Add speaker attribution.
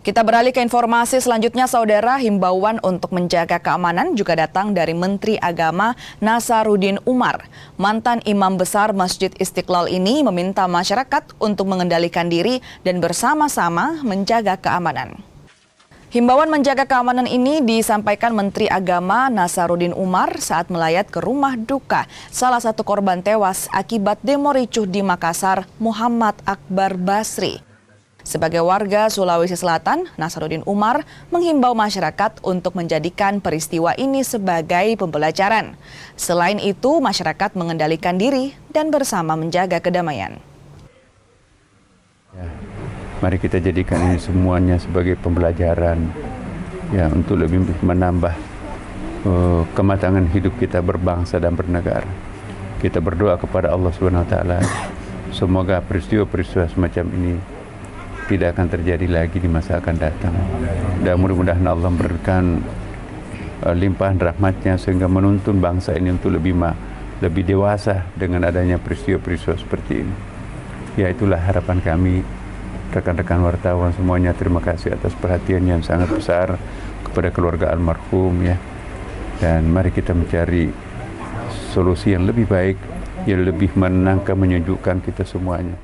Speaker 1: Kita beralih ke informasi selanjutnya, saudara. Himbauan untuk menjaga keamanan juga datang dari Menteri Agama Nasaruddin Umar. Mantan Imam Besar Masjid Istiqlal ini meminta masyarakat untuk mengendalikan diri dan bersama-sama menjaga keamanan. Himbauan menjaga keamanan ini disampaikan Menteri Agama Nasaruddin Umar saat melayat ke rumah duka salah satu korban tewas akibat demo ricuh di Makassar, Muhammad Akbar Basri. Sebagai warga Sulawesi Selatan, Nasaruddin Umar menghimbau masyarakat untuk menjadikan peristiwa ini sebagai pembelajaran. Selain itu, masyarakat mengendalikan diri dan bersama menjaga kedamaian.
Speaker 2: Ya, mari kita jadikan ini semuanya sebagai pembelajaran, ya, untuk lebih menambah kematangan hidup kita berbangsa dan bernegara. Kita berdoa kepada Allah Subhanahu wa taala, semoga peristiwa-peristiwa semacam ini tidak akan terjadi lagi di masa akan datang. Dan mudah-mudahan Allah memberikan limpahan rahmatnya sehingga menuntun bangsa ini untuk lebih dewasa dengan adanya peristiwa-peristiwa seperti ini. Ya, itulah harapan kami, rekan-rekan wartawan semuanya. Terima kasih atas perhatian yang sangat besar kepada keluarga almarhum, ya. Dan mari kita mencari solusi yang lebih baik, yang lebih menenangkan, menyejukkan kita semuanya.